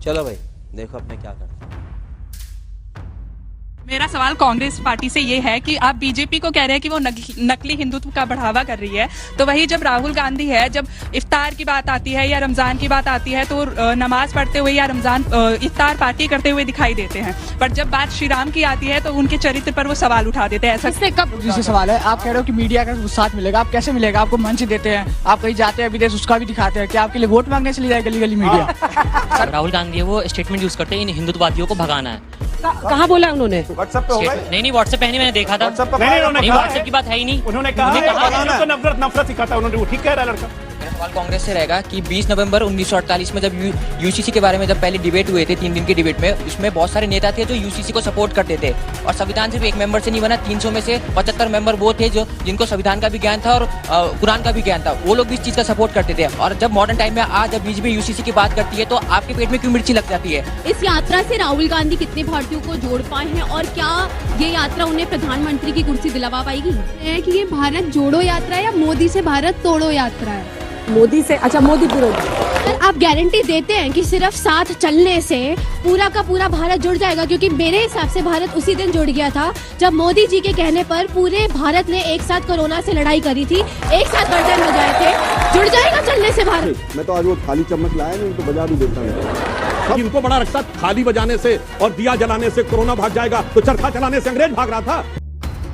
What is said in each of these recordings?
चलो भाई देखो अब मैं क्या करता हूँ। मेरा सवाल कांग्रेस पार्टी से ये है कि आप बीजेपी को कह रहे हैं कि वो नकली हिंदुत्व का बढ़ावा कर रही है, तो वही जब राहुल गांधी है, जब इफ्तार की बात आती है या रमजान की बात आती है तो नमाज पढ़ते हुए या रमजान इफ्तार पार्टी करते हुए दिखाई देते हैं, पर जब बात श्री राम की आती है तो उनके चरित्र पर वो सवाल उठा देते हैं। ऐसा इससे कब जिससे सवाल है, आप कह रहे हो कि मीडिया का साथ मिलेगा, आप कैसे मिलेगा? आपको मंच देते हैं, आप कहीं जाते हैं विदेश, उसका भी दिखाते हैं, क्या आपके लिए वोट मांगने चली जाए गली गली मीडिया? राहुल गांधी है वो स्टेटमेंट यूज करते हैं इन हिंदुत्ववादियों को भगाना है। कहाँ बोला उन्होंने? व्हाट्सएप पे होगा? नहीं व्हाट्सएप पे नहीं, मैंने देखा था। नहीं व्हाट्सएप की बात है ही नहीं। उन्होंने कहा नफरत सिखाता है, उन्होंने ठीक कह रहा है लड़का। मेरा सवाल कांग्रेस से रहेगा कि 20 नवंबर 1948 में जब यूसीसी के बारे में जब पहले डिबेट हुए थे, 3 दिन के डिबेट में, उसमें बहुत सारे नेता थे जो यूसीसी को सपोर्ट करते थे और संविधान सिर्फ एक मेंबर से नहीं बना, 300 में से 75 मेंबर वो थे जो जिनको संविधान का भी ज्ञान था और कुरान का भी ज्ञान था, वो लोग भी इस चीज का सपोर्ट करते थे। और जब मॉडर्न टाइम में आज जब बीजेपी यूसीसी की बात करती है तो आपके पेट में क्यों मिर्ची लग जाती है? इस यात्रा से राहुल गांधी कितने भारतीयों को जोड़ पाए हैं और क्या ये यात्रा उन्हें प्रधानमंत्री की कुर्सी दिलवा पाएगी? कि ये भारत जोड़ो यात्रा है या मोदी से भारत तोड़ो यात्रा है? मोदी से, अच्छा मोदी विरोधी। आप गारंटी देते हैं कि सिर्फ साथ चलने से पूरा का पूरा भारत जुड़ जाएगा? क्योंकि मेरे हिसाब से भारत उसी दिन जुड़ गया था जब मोदी जी के कहने पर पूरे भारत ने एक साथ कोरोना से लड़ाई करी थी, एक साथ गर्दन बजाए थे। जुड़ जाएगा चलने से भारत? मैं तो आज वो खाली चम्मच लाया नहीं तो बजा भी देता हूँ। इनको बड़ा रखता थाली बजाने से और दिया जलाने से कोरोना भाग जाएगा, तो चरखा चलाने से अंग्रेज भाग रहा था।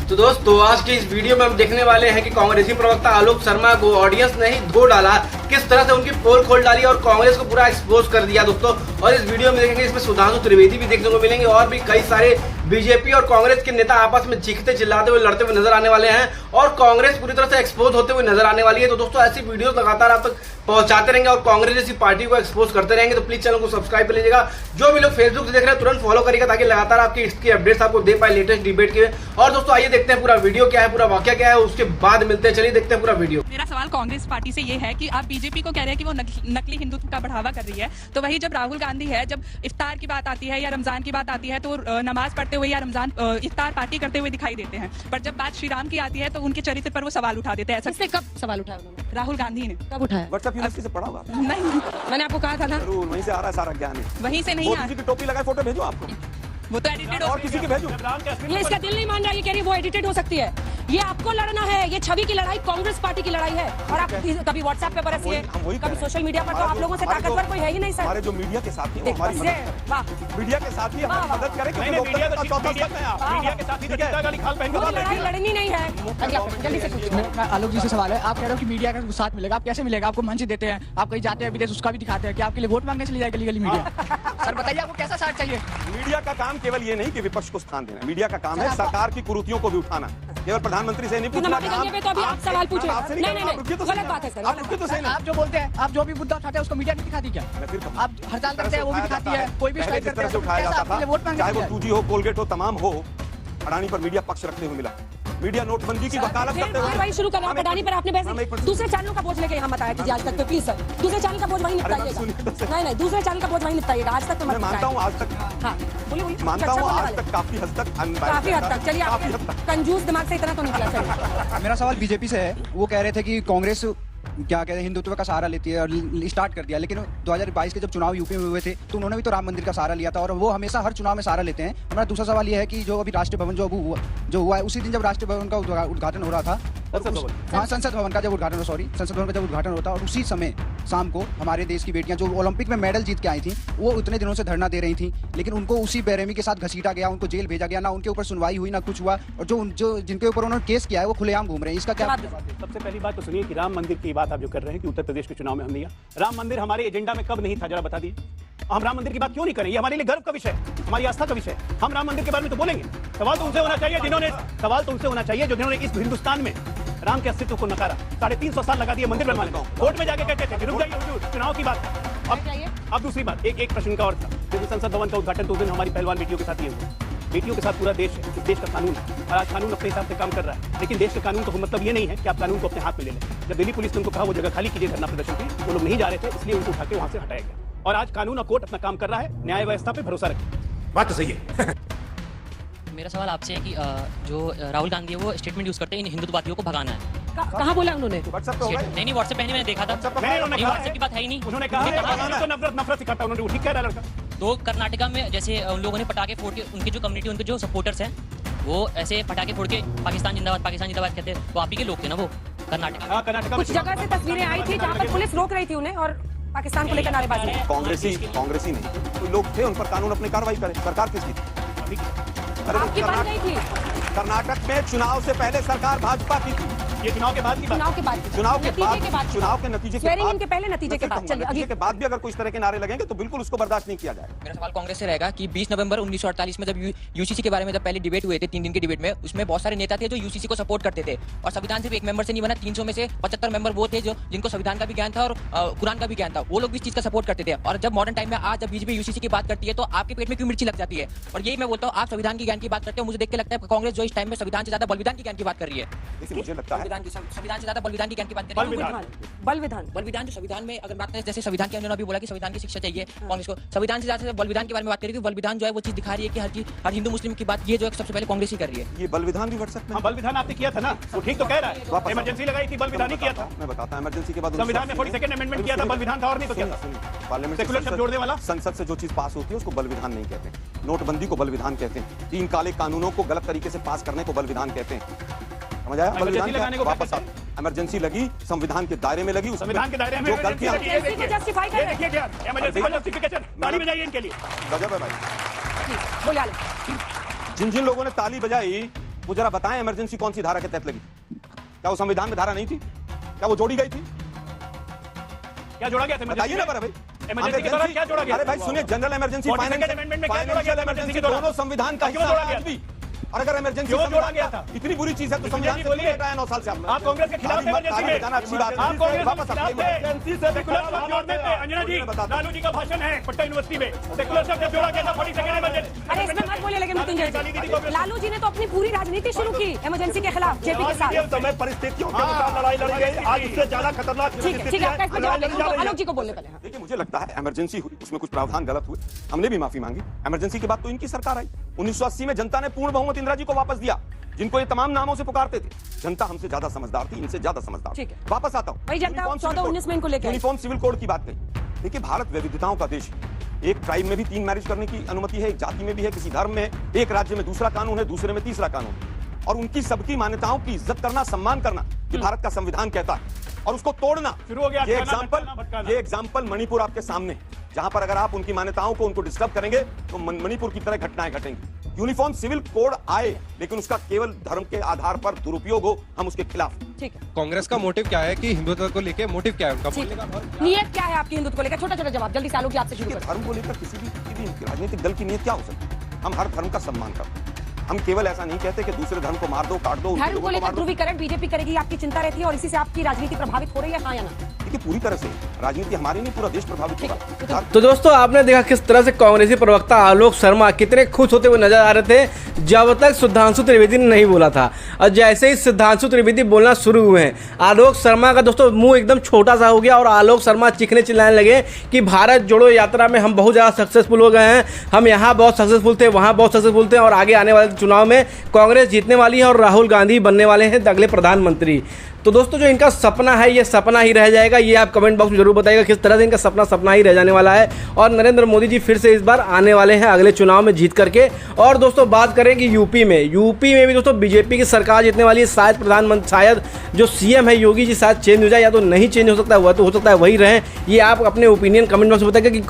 तो दोस्तों आज के इस वीडियो में हम देखने वाले हैं कि कांग्रेसी प्रवक्ता आलोक शर्मा को ऑडियंस ने ही धो डाला, किस तरह से उनकी पोल खोल डाली और कांग्रेस को पूरा एक्सपोज कर दिया दोस्तों। और इस वीडियो में देखेंगे इसमें सुधांशु त्रिवेदी भी देखने को मिलेंगे और भी कई सारे बीजेपी और कांग्रेस के नेता आपस में चीखते चिल्लाते हुए लड़ते हुए नजर आने वाले हैं और कांग्रेस पूरी तरह से एक्सपोज होते हुए नजर आने वाली है। तो दोस्तों ऐसी वीडियो लगातार आप तक पहुंचाते रहेंगे और कांग्रेस जैसी पार्टी को एक्सपोज करते रहेंगे, तो प्लीज चैनल को सब्सक्राइब कर लीजिएगा। जो भी लोग फेसबुक से देख रहे हैं तुरंत फॉलो करिएगा ताकि लगातार आपकी इसकी अपडेट्स आपको दे पाए लेटेस्ट डिबेट के। और दोस्तों आइए देखते हैं पूरा वीडियो क्या है, पूरा वाकया क्या है, उसके बाद मिलते हैं। चलिए देखते हैं पूरा वीडियो। मेरा सवाल कांग्रेस पार्टी से ये है कि आप बीजेपी को कह रहे हैं कि वो नकली हिंदुत्व का बढ़ावा कर रही है, तो वही जब राहुल गांधी है, जब इफ्तार की बात आती है या रमजान की बात आती है तो नमाज पढ़ते हुए या रमजान इफ्तार पार्टी करते हुए दिखाई देते हैं, पर जब बात श्री राम की आती है तो उनके चरित्र पर वो सवाल उठा देते हैं। ऐसा इससे कब सवाल उठाया उन्होंने? राहुल गांधी ने। कब उठाया? व्हाट्सएप यूनिवर्सिटी से पढ़ा हुआ नहीं, मैंने आपको कहा था ना, जरूर वहीं से आ रहा है सारा ज्ञान। वहीं से नहीं किसी की टोपी लगाए फोटो भेजो आपको, वो तो एडिटेड और किसी की भेजो। ये इसका दिल नहीं मान रहा, ये कह रही वो एडिटेड हो सकती है। ये आपको लड़ना है, ये छवि की लड़ाई कांग्रेस पार्टी की लड़ाई है और आप कभी व्हाट्सएप पे बरसिए, कभी सोशल मीडिया पर, तो आप लोगों से ताकतवर कोई है ही नहीं सर। हमारे जो मीडिया के साथी हैं हमारी मीडिया के साथी हमारी मदद करें क्योंकि मीडिया के साथी लड़ाई लड़नी नहीं है। जल्दी से पूछिए। आलोक जी से सवाल है, आप कह रहे हो कि मीडिया का साथ मिलेगा, आप कैसे मिलेगा? आपको मंच देते हैं, आप कहीं जाते हैं विदेश, उसका भी दिखाते हैं, क्या आपके लिए वोट मांगने चली जाए गली गली मीडिया? सर बताइए आपको कैसा साथ चाहिए? मीडिया का काम केवल ये नहीं कि विपक्ष को स्थान देना, मीडिया का काम है सरकार की कुरीतियों को भी उठाना, केवल प्रधानमंत्री से नहीं पूछना। तो अभी आप सवाल पूछे। नहीं, गलत बात है सर। आप जो बोलते हैं, आप जो भी मुद्दा उठाते हैं उसको मीडिया नहीं दिखाती क्या? आप हड़ताल करते हैं वो भी दिखाती है, कोई भी स्ट्राइक करते हैं तो उठाया जाता था, वोट मांगने चाहे वो 2G हो, कोलगेट हो, तमाम हो, अडानी पर मीडिया पक्ष रखते हुए मिला। मीडिया नोटबंदी की वकालत करते हुए वही शुरू करना। अडानी पर आपने वैसे दूसरे चैनलों का बोझ लेके यहाँ बताया कि आज तक, तो प्लीज सर दूसरे चैनल का बोझ वही निपटाइएगा। नहीं दूसरे चैनल का बोझ वही निपटाइएगा, आज तक तो मैं मानता हूँ आज तक, हाँ बोलिए, मानता हूँ आज तक काफी हद तक चलिए आप कंजूस दिमाग से इतना तो निकला। चलिए मेरा सवाल बीजेपी से है, वो कह रहे थे कि कांग्रेस क्या कहते हैं हिंदुत्व का सहारा लेती है और स्टार्ट कर दिया, लेकिन 2022 के जब चुनाव यूपी में हुए थे तो उन्होंने भी तो राम मंदिर का सहारा लिया था और वो हमेशा हर चुनाव में सहारा लेते हैं। हमारा दूसरा सवाल ये है कि जो अभी राष्ट्रीय भवन जो हुआ है उसी दिन जब राष्ट्रीय भवन का उद्घाटन हो रहा था, संसद भवन का जब उद्घाटन संसद भवन का जब उद्घाटन होता और उसी समय शाम को हमारे देश की बेटियां जो ओलंपिक में मेडल जीत के आई थी वो उतने दिनों से धरना दे रही थी, लेकिन उनको उसी बेरहमी के साथ घसीटा गया, उनको जेल भेजा गया, ना उनके ऊपर सुनवाई हुई ना कुछ हुआ, और जो जिनके ऊपर उन्होंने केस किया है वो खुलेआम घूम रहे हैं। इसका क्या? सबसे पहली बात तो सुनिए कि राम मंदिर की बात आप जो कर रहे हैं कि उत्तर प्रदेश के चुनाव में हमने राम मंदिर हमारे एजेंडा में कब नहीं था, जरा बता दीजिए। हम राम मंदिर की बात क्यों नहीं करें? ये हमारे लिए गर्व का विषय है, हमारी आस्था का विषय है। हम राम मंदिर के बारे में तो बोलेंगे। सवाल तो उनसे होना चाहिए जिन्होंने इस हिंदुस्तान में राम के अस्तित्व को नकारा। 350 साल लगा दिए मंदिर बनवाने को, कोर्ट में जाके कहते थे रुक जाइए हुजूर, चुनाव की बात। अब दूसरी बात, एक प्रश्न का और था, जैसे संसद भवन का उद्घाटन तो उस दिन हमारी पहलवान बेटियों के साथ ही हुआ। बेटियों के साथ पूरा देश है, इस देश का कानून है और आज कानून अपने हिसाब से काम कर रहा है, लेकिन देश का कानून तो मतलब ये नहीं है कि आप कानून को अपने हाथ में ले लें। जब दिल्ली पुलिस ने उनको कहा वो जगह खाली कीजिए धरना प्रदर्शन की, वो लोग नहीं जा रहे थे, इसलिए उनको उठा के वहां से हटाया गया और आज कानून और कोर्ट अपना काम कर रहा है। न्याय व्यवस्था पे भरोसा रखें। बात तो सही है। मेरा सवाल आपसे है कि जो राहुल गांधी है वो स्टेटमेंट यूज करते हैं इन हिंदुत्ववादियों को भगाना है। कहाँ बोला उन्होंने? नहीं व्हाट्सएप पहले मैंने देखा था। व्हाट्सएप की बात है ही नहीं। उन्होंने कहा नफरत सिखाता उन्होंने, वो ठीक कह रहा है लड़का। तो कर्नाटका में जैसे उन लोगों ने पटाखे फोड़ के, उनकी जो कम्युनिटी, उनके जो सपोर्टर्स हैं, वो ऐसे पटाखे फोड़ के पाकिस्तान जिंदाबाद कहते हैं। वो आप ही के लोग थे ना वो कर्नाटका। कुछ जगह से तस्वीरें आई थी जहाँ पर पुलिस रोक रही थी उन्हें और पाकिस्तान को लेकर नारेबाजी। कांग्रेसी नहीं, कोई लोग थे, उन पर कानून अपनी कार्रवाई करे। सरकार किसकी थी? आपकी बन गई थी। कर्नाटक में चुनाव से पहले सरकार भाजपा की थी। ये चुनाव के बाद की बात, चुनाव के बाद, चुनाव के नतीजे के बाद, के पहले नतीजे के बाद, चलिए नतीजे के बाद भी अगर कोई इस तरह के नारे लगेंगे तो बिल्कुल उसको बर्दाश्त नहीं किया जाएगा। मेरा सवाल कांग्रेस से रहेगा कि 20 नवंबर 1948 में जब यूसीसी के बारे में जब पहले डिबेट हुए थे, 3 दिन के डिबेट में, उसमें बहुत सारे नेता थे जो यूसीसी को सपोर्ट करते थे और संविधान सिर्फ एक मेंबर से नहीं बना, 300 में से 75 मेंबर वो थे जो जिनको संविधान का भी ज्ञान था और कुरान का भी ज्ञान था। वो लोग भी इस चीज का सपोर्ट करते थे। और जब मॉडर्न टाइम में आज जब बीजेपी यूसीसी की बात करती है तो आपके पेट में क्यों मिर्ची लग जाती है? और यही मैं बोलता हूँ, आप संविधान के ज्ञान की बात करते हो, मुझे देख के लगता है कांग्रेस जो इस टाइम में संविधान से ज्यादा बलविधान के ज्ञान की बात कर रही है। मुझे लगता है संविधान से ज्यादा बलविधान की ज्ञान की बात कर रही है। बलविधान जो संविधान में अगर बात करें, जैसे संविधान के अंदर अभी बोला कि संविधान की शिक्षा चाहिए कांग्रेस को, संविधान से ज्यादा बलविधान के बारे में बात करें कि बलविधान जो है वो चीज दिखा रही है कि हर हिंदू मुस्लिम की बात ये जो सबसे पहले कांग्रेस ही कर रही है। ये बलविधान भी व्हाट्सएप में, बलविधान आपने किया था ना, वो ठीक तो कह रहा है। इमरजेंसी लगाई थी, बलविधान ही किया था। मैं बताता हूं, इमरजेंसी के बाद संविधान में 42nd अमेंडमेंट किया था, बलविधान था और नहीं तो क्या था? पार्लियामेंट सेकुलर शब्द जोड़ने वाला। संसद से जो चीज पास होती है उसको बलविधान नहीं कहते। नोटबंदी को बलविधान कहते हैं। 3 काले कानूनों को गलत तरीके से पास करने को बलविधान कहते हैं। समझ आया? बलविधान वापस इमरजेंसी लगी, संविधान के दायरे में लगी, संविधान के दायरे में जो गलतियां जस्टिफाई कर रहे हैं। इमरजेंसी का जस्टिफिकेशन ताली बजाइए इनके लिए। गजब है भाई। बोलिए। जिन लोगों ने ताली बजाई वो जरा बताएं इमरजेंसी कौन सी धारा के तहत लगी? क्या वो संविधान में धारा नहीं थी? क्या वो जोड़ी गई थी? क्या जोड़ा गया था? बताइए ना भाई। इमरजेंसी के दौरान क्या जोड़ा गया? अरे भाई सुनिए, जनरल इमरजेंसी, फाइनेंशियल इमरजेंसी दोनों संविधान का हिस्सा है आज भी। और अगर इमरजेंसी क्यों जोड़ा गया था? इतनी बुरी चीज है तो संविधान से बोलिए हटाया 9 साल से आप कांग्रेस के खिलाफ इमरजेंसी में अच्छी बात है। आप कांग्रेस वापस के खिलाफ इमरजेंसी से सेकुलर शब्द जोड़ते थे। अंजना जी, लालू जी का भाषण है पटना यूनिवर्सिटी में, सेकुलर शब्द जब जोड़ा गया था 42nd इमरजेंसी। अरे इसमें मत बोलिए, लेकिन मृत्युंजय लालू जी ने तो अपनी पूरी राजनीति शुरू की इमरजेंसी के खिलाफ जेपी के साथ। समय परिस्थितियों के अनुसार लड़ाई लड़ी गई, आज इससे ज्यादा खतरनाक। ठीक है, आपका इसमें जवाब लेंगे। आलोक जी को बोलने पहले। देखिए, मुझे लगता है इमरजेंसी हुई, उसमें कुछ प्रावधान गलत हुए, हमने भी माफी मांगी। इमरजेंसी के बाद तो इनकी सरकार आई। 1980 में जनता ने पूर्ण बहुमत इंदिरा जी को वापस दिया, जिनको ये तमाम नामों से पुकारते थे। जनता हमसे ज्यादा समझदार थी, इनसे ज्यादा समझदार। ठीक है, वापस आता हूं। वही जनता 14-19 में इनको लेकर यूनिफॉर्म सिविल कोड की बात कही। देखिए, भारत विविधताओं का देश है। एक ट्राइब में भी 3 मैरिज करने की अनुमति है, एक जाति में भी है, किसी धर्म में, एक राज्य में दूसरा कानून है, दूसरे में तीसरा कानून है। और उनकी सबकी मान्यताओं की इज्जत करना, सम्मान करना, ये भारत का संविधान कहता है। और उसको तोड़ना शुरू हो गया। ये एग्जाम्पल मणिपुर आपके सामने है, जहां पर अगर आप उनकी मान्यताओं को उनको डिस्टर्ब करेंगे तो मणिपुर की तरह घटनाएं घटेंगी। यूनिफॉर्म सिविल कोड आए, लेकिन उसका केवल धर्म के आधार पर दुरुपयोग हो, हम उसके खिलाफ। ठीक है, कांग्रेस का मोटिव क्या है कि हिंदुत्व को लेकर मोटिव क्या है उनका बोलने का? नियत क्या है आपकी हिंदुत्व को लेकर? छोटा छोटा जवाब जल्दी से आलोक जी आपसे शुरू करें। धर्म को लेकर किसी भी राजनीतिक दल की नियत क्या हो सकती है? हम हर धर्म का सम्मान करते हैं। हम केवल ऐसा नहीं कहते कि दूसरे धर्म को मार दो, काट दो। धर्म को लेकर ध्रुवीकरण बीजेपी करेगी, आपकी चिंता रहती है और इसी से आपकी राजनीति प्रभावित हो रही है, हाँ या ना? देखिए, पूरी तरह से राजनीति हमारी नहीं, पूरा देश प्रभावित होगा। तो दोस्तों, आपने देखा किस तरह से कांग्रेसी प्रवक्ता आलोक शर्मा कितने खुश होते हुए नजर आ रहे थे जब तक सुधांशु त्रिवेदी ने नहीं बोला था। और जैसे ही सुधांशु त्रिवेदी बोलना शुरू हुए हैं, आलोक शर्मा का दोस्तों मुंह एकदम छोटा सा हो गया और आलोक शर्मा चीखने चिल्लाने लगे कि भारत जोड़ो यात्रा में हम बहुत ज़्यादा सक्सेसफुल हो गए हैं, हम यहाँ बहुत सक्सेसफुल थे, वहाँ बहुत सक्सेसफुल थे और आगे आने वाले चुनाव में कांग्रेस जीतने वाली है और राहुल गांधी बनने वाले हैं अगले प्रधानमंत्री। तो दोस्तों, जो इनका सपना है ये सपना ही रह जाएगा। ये आप कमेंट बॉक्स में जरूर बताइएगा किस तरह से इनका सपना ही रह जाने वाला है। और नरेंद्र मोदी जी फिर से इस बार आने वाले हैं अगले चुनाव में जीत करके। और दोस्तों, बात करें कि यूपी में भी दोस्तों बीजेपी की सरकार जीतने वाली है। शायद प्रधानमंत्री, शायद जो सीएम है योगी जी शायद चेंज हो जाए, या तो नहीं चेंज हो सकता है, वह तो हो सकता है वही रहे। ये आप अपने ओपिनियन कमेंट बॉक्स में बताइएगा कि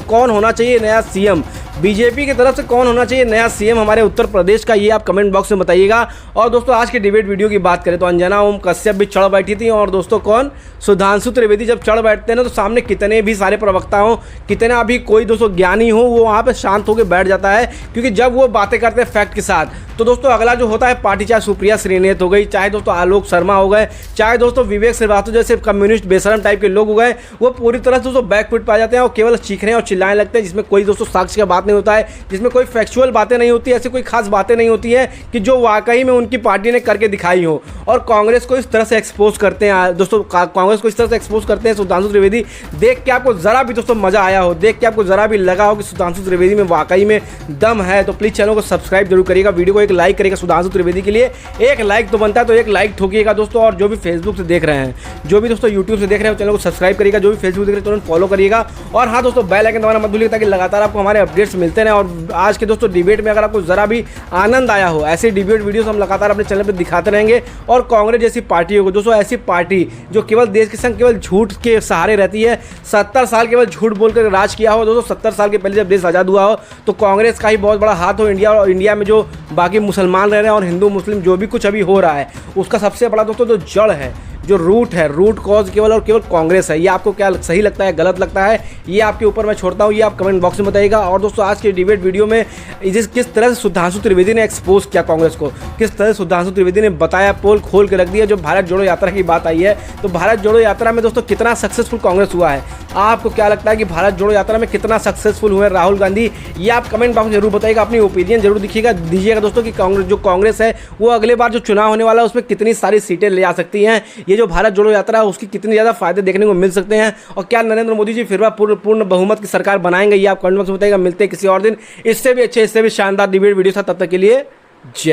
कौन होना चाहिए नया सीएम, बीजेपी की तरफ से कौन होना चाहिए नया सीएम हमारे उत्तर प्रदेश का, ये आप कमेंट बॉक्स में बताइएगा। और दोस्तों, आज के डिबेट वीडियो की बात करें तो अंजना ओम कश्यप भी चढ़ बैठी थी और दोस्तों कौन, सुधांशु त्रिवेदी जब चढ़ बैठते हैं ना तो सामने कितने भी सारे प्रवक्ता हो, कितना भी कोई दोस्तों ज्ञानी हो, वो वहाँ पे शांत होकर बैठ जाता है, क्योंकि जब वो बातें करते हैं फैक्ट के साथ। तो दोस्तों, अगला जो होता है पार्टी, चाहे सुप्रिया श्रीनेत हो गई, चाहे दोस्तों आलोक शर्मा हो गए, चाहे दोस्तों विवेक श्रीवास्तव जैसे कम्युनिस्ट बेशरम टाइप के लोग हो गए, वो पूरी तरह से दोस्तों बैकफुट पा जाते हैं और केवल चीखने और चिल्लाने लगते हैं, जिसमें कोई दोस्तों साक्ष्य की बात बात नहीं होता है, जिसमें कोई फैक्चुअल बातें नहीं होती, ऐसी कोई खास बातें नहीं होती हैं कि जो वाकई में उनकी पार्टी ने करके दिखाई हो। और कांग्रेस को इस तरह से एक्सपोज करते हैं दोस्तों, कांग्रेस को इस तरह से एक्सपोज करते हैं सुधांशु त्रिवेदी। देख के आपको ज़रा भी दोस्तों मज़ा आया हो, देख के आपको ज़रा भी लगा हो कि सुधांशु त्रिवेदी में वाकई में दम है, तो प्लीज़ चैनल को सब्सक्राइब जरूर करिएगा, वीडियो को एक लाइक करिएगा। सुधांशु त्रिवेदी के लिए एक लाइक तो बनता है, तो एक लाइक ठोकिएगा दोस्तों। और जो भी फेसबुक से देख रहे हैं, जो भी दोस्तों यूट्यूब से देख रहे हैं, चैनल को सब्सक्राइब करिएगा, जो भी फेसबुक देख रहे हैं तुरंत फॉलो करिएगा। और हाँ दोस्तों, बेल आइकन दबाना मत भूलिएगा ताकि लगातार आपको हमारे अपडेट्स मिलते रहें। और आज के दोस्तों डिबेट में अगर आपको ज़रा भी आनंद आया हो, ऐसे डिबेट वीडियोस हम लगातार अपने चैनल पर दिखाते रहेंगे। और कांग्रेस जैसी पार्टियों को दोस्तों, ऐसी पार्टी जो केवल देश के संग केवल झूठ के सहारे रहती है, 70 साल केवल झूठ बोलकर राज किया हो दोस्तों। 70 साल के पहले जब देश आज़ाद हुआ हो तो कांग्रेस का ही बहुत बड़ा हाथ हो इंडिया, और इंडिया में जो बाकी मुसलमान रह रहे हैं और हिंदू मुस्लिम जो भी कुछ अभी हो रहा है, उसका सबसे बड़ा दोस्तों जो जड़ है, जो रूट है, रूट कॉज केवल और केवल कांग्रेस है। ये आपको क्या सही लगता है, गलत लगता है, ये आपके ऊपर मैं छोड़ता हूँ, ये आप कमेंट बॉक्स में बताइएगा। और दोस्तों आज के डिबेट वीडियो में किस तरह से सुधांशु त्रिवेदी ने एक्सपोज किया कांग्रेस को, किस तरह से सुधांशु त्रिवेदी ने बताया, पोल खोल के रख दिया। जो भारत जोड़ो यात्रा की बात आई है, तो भारत जोड़ो यात्रा में दोस्तों कितना सक्सेसफुल कांग्रेस हुआ है, आपको क्या लगता है कि भारत जोड़ो यात्रा में कितना सक्सेसफुल हुए राहुल गांधी, ये आप कमेंट बॉक्स में जरूर बताइएगा, अपनी ओपिनियन जरूर दीजिएगा दोस्तों कि कांग्रेस है वो अगले बार जो चुनाव होने वाला है उसमें कितनी सारी सीटें ले आ सकती हैं, ये जो भारत जोड़ो यात्रा है उसकी कितनी ज़्यादा फायदे देखने को मिल सकते हैं, और क्या नरेंद्र मोदी जी फिर बार पूर्ण बहुमत की सरकार बनाएंगे, ये आप कमेंट बॉक्स में बताइएगा। मिलते हैं किसी और दिन इससे भी अच्छे, इससे भी शानदार डिबेट वीडियो था, तब तक के लिए जय।